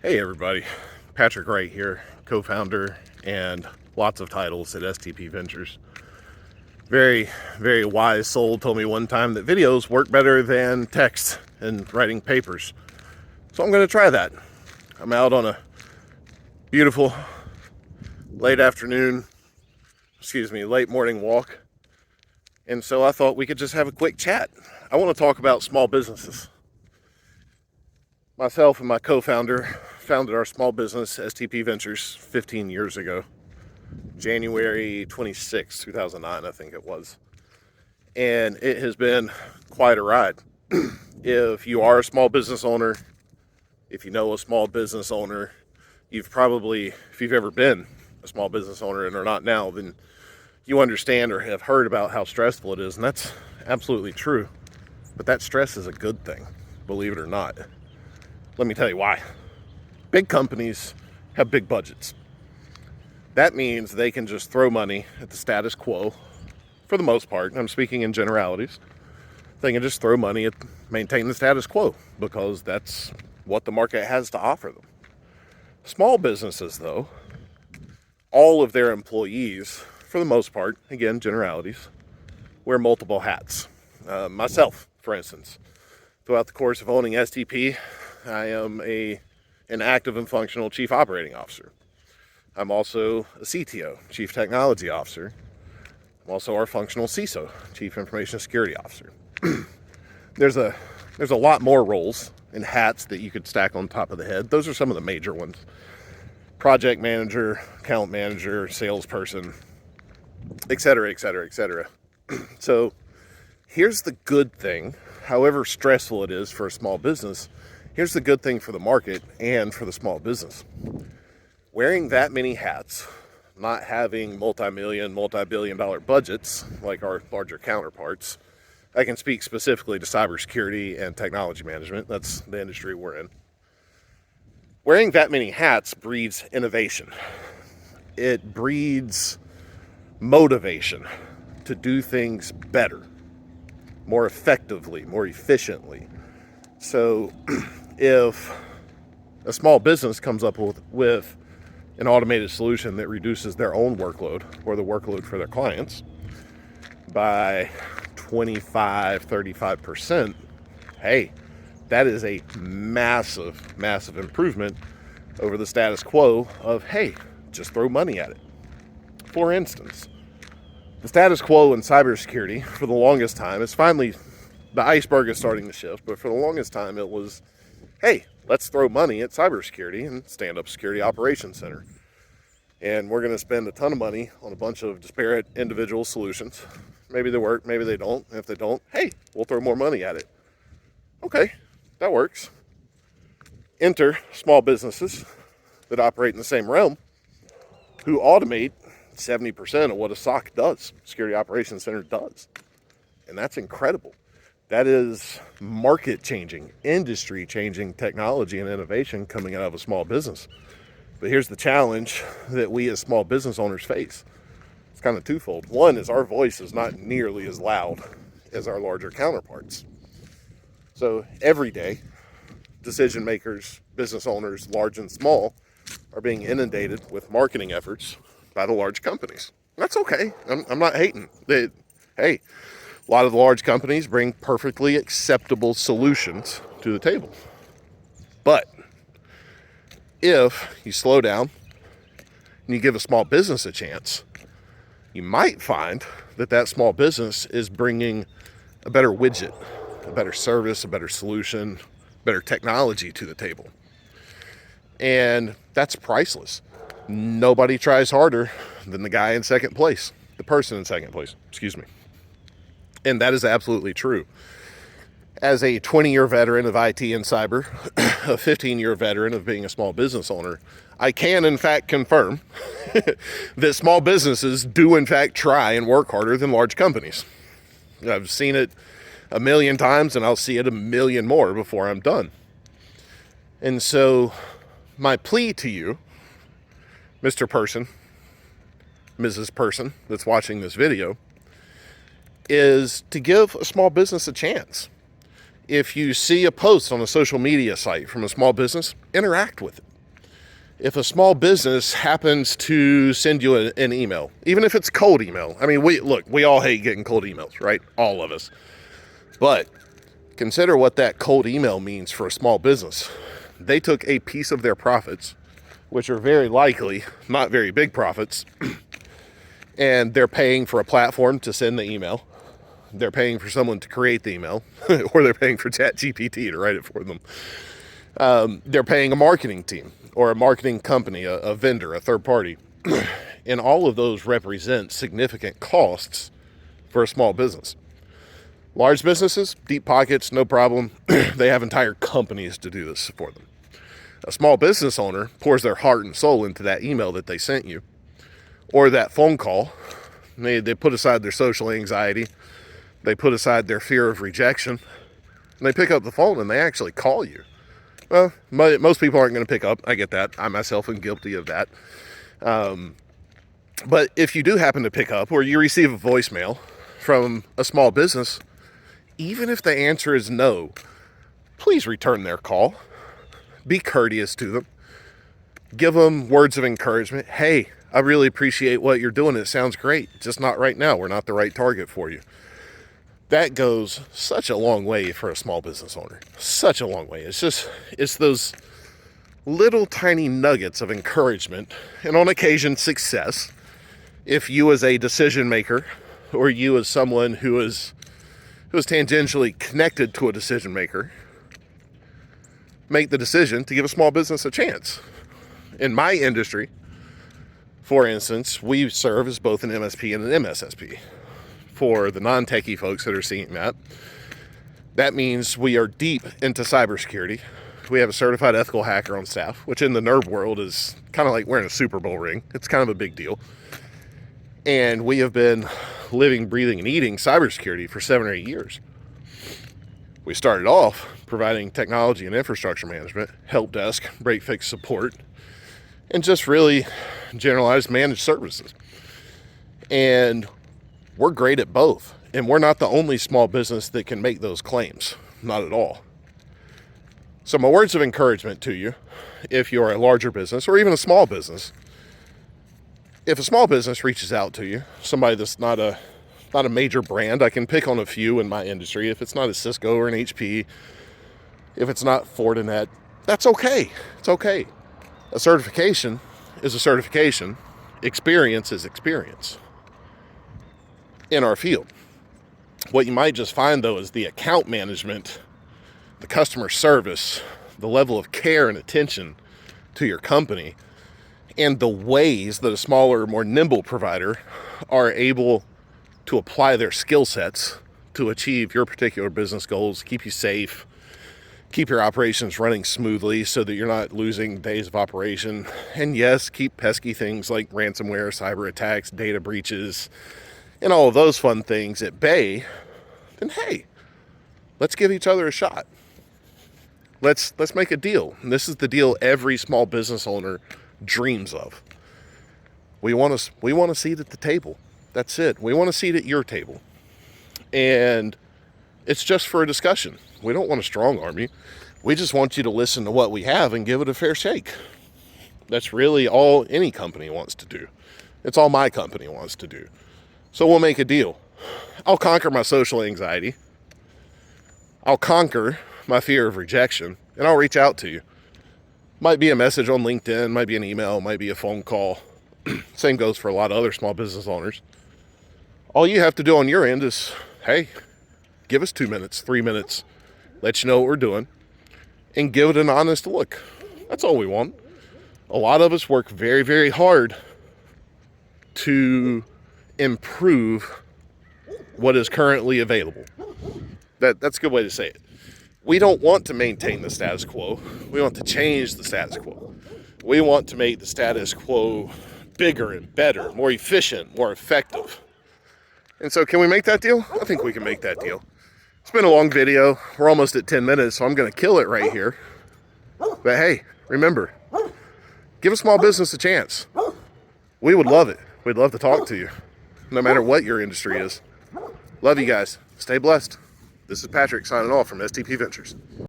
Hey everybody, Patrick Wright here, co-founder and lots of titles at STP Ventures. Very, very wise soul told me one time that videos work better than text and writing papers. So I'm going to try that. I'm out on a beautiful late morning walk. And so I thought we could just have a quick chat. I want to talk about small businesses. Myself and my co-founder founded our small business, STP Ventures, 15 years ago. January 26, 2009, I think it was. And it has been quite a ride. If you are a small business owner, if you know a small business owner, if you've ever been a small business owner and are not now, then you understand or have heard about how stressful it is. And that's absolutely true. But that stress is a good thing, believe it or not. Let me tell you why. Big companies have big budgets. That means they can just throw money at the status quo for the most part. I'm speaking in generalities. They can just throw money at maintain the status quo because that's what the market has to offer them. Small businesses, though, all of their employees, for the most part, again, generalities, wear multiple hats. Myself, for instance, throughout the course of owning STP, I am an active and functional Chief Operating Officer. I'm also a CTO, Chief Technology Officer. I'm also our functional CISO, Chief Information Security Officer. There's a lot more roles and hats that you could stack on top of the head. Those are some of the major ones. Project manager, account manager, salesperson, et cetera, et cetera, et cetera. So here's the good thing, however stressful it is for a small business, here's the good thing for the market and for the small business. Wearing that many hats, not having multi-billion dollar budgets like our larger counterparts. I can speak specifically to cybersecurity and technology management. That's the industry we're in. Wearing that many hats breeds innovation. It breeds motivation to do things better, more effectively, more efficiently. So if a small business comes up with an automated solution that reduces their own workload or the workload for their clients by 25-35%, hey, that is a massive, massive improvement over the status quo of, hey, just throw money at it. For instance, the status quo in cybersecurity for the longest time is finally, the iceberg is starting to shift, but for the longest time it was, hey, let's throw money at cybersecurity and stand up Security Operations Center. And we're going to spend a ton of money on a bunch of disparate individual solutions. Maybe they work, maybe they don't. And if they don't, hey, we'll throw more money at it. Okay, that works. Enter small businesses that operate in the same realm who automate 70% of what a SOC does, Security Operations Center does. And that's incredible. That is market-changing, industry-changing technology and innovation coming out of a small business. But here's the challenge that we as small business owners face. It's kind of twofold. One is our voice is not nearly as loud as our larger counterparts. So every day, decision makers, business owners, large and small, are being inundated with marketing efforts by the large companies. That's okay. I'm not hating. Hey, a lot of the large companies bring perfectly acceptable solutions to the table. But if you slow down and you give a small business a chance, you might find that that small business is bringing a better widget, a better service, a better solution, better technology to the table. And that's priceless. Nobody tries harder than the guy in second place, the person in second place, excuse me. And that is absolutely true. As a 20-year veteran of IT and cyber, a 15-year veteran of being a small business owner, I can in fact confirm that small businesses do in fact try and work harder than large companies. I've seen it a million times and I'll see it a million more before I'm done. And so my plea to you, Mr. Person, Mrs. Person that's watching this video, is to give a small business a chance. If you see a post on a social media site from a small business, interact with it. If a small business happens to send you an email, even if it's cold email, I mean, we all hate getting cold emails, right? All of us. But consider what that cold email means for a small business. They took a piece of their profits, which are very likely not very big profits, and they're paying for a platform to send the email. They're paying for someone to create the email, or they're paying for ChatGPT to write it for them. They're paying a marketing team or a marketing company, a vendor, a third party. And all of those represent significant costs for a small business. Large businesses, deep pockets, no problem. They have entire companies to do this for them. A small business owner pours their heart and soul into that email that they sent you, or that phone call. They put aside their social anxiety. They put aside their fear of rejection. And they pick up the phone and they actually call you. Well, most people aren't going to pick up. I get that. I myself am guilty of that. But if you do happen to pick up, or you receive a voicemail from a small business, even if the answer is no, please return their call. Be courteous to them. Give them words of encouragement. Hey, I really appreciate what you're doing. It sounds great. Just not right now. We're not the right target for you. That goes such a long way for a small business owner. Such a long way. It's those little tiny nuggets of encouragement and on occasion success. If you as a decision maker, or you as someone who is tangentially connected to a decision maker, make the decision to give a small business a chance. In my industry, for instance, we serve as both an MSP and an MSSP. For the non-techie folks that are seeing that, that means we are deep into cybersecurity. We have a certified ethical hacker on staff, which in the nerd world is kind of like wearing a Super Bowl ring. It's kind of a big deal. And we have been living, breathing, and eating cybersecurity for 7 or 8 years. We started off providing technology and infrastructure management, help desk, break fix support, and just really generalized managed services. And we're great at both. And we're not the only small business that can make those claims. Not at all. So my words of encouragement to you, if you're a larger business or even a small business, if a small business reaches out to you, somebody that's not a major brand, I can pick on a few in my industry. If it's not a Cisco or an HP, if it's not Fortinet, that's okay. It's okay. A certification is a certification. Experience is experience in our field. What you might just find, though, is the account management, the customer service, the level of care and attention to your company, and the ways that a smaller, more nimble provider are able to apply their skill sets to achieve your particular business goals, keep you safe, keep your operations running smoothly so that you're not losing days of operation. And yes, keep pesky things like ransomware, cyber attacks, data breaches, and all of those fun things at bay. Then hey, let's give each other a shot. Let's make a deal. And this is the deal every small business owner dreams of. We want a seat at the table. That's it. We want a seat at your table. And it's just for a discussion. We don't want to strong arm you. We just want you to listen to what we have and give it a fair shake. That's really all any company wants to do. It's all my company wants to do. So we'll make a deal. I'll conquer my social anxiety. I'll conquer my fear of rejection, and I'll reach out to you. Might be a message on LinkedIn, might be an email, might be a phone call. Same goes for a lot of other small business owners. All you have to do on your end is, hey, give us 2 minutes, 3 minutes, let you know what we're doing, and give it an honest look. That's all we want. A lot of us work very, very hard to improve what is currently available. That's a good way to say it. We don't want to maintain the status quo. We want to change the status quo. We want to make the status quo bigger and better, more efficient, more effective. And so can we make that deal? I think we can make that deal. It's been a long video. We're almost at 10 minutes, so I'm going to kill it right here. But hey, remember, give a small business a chance. We would love it. We'd love to talk to you, no matter what your industry is. Love you guys. Stay blessed. This is Patrick signing off from STP Ventures.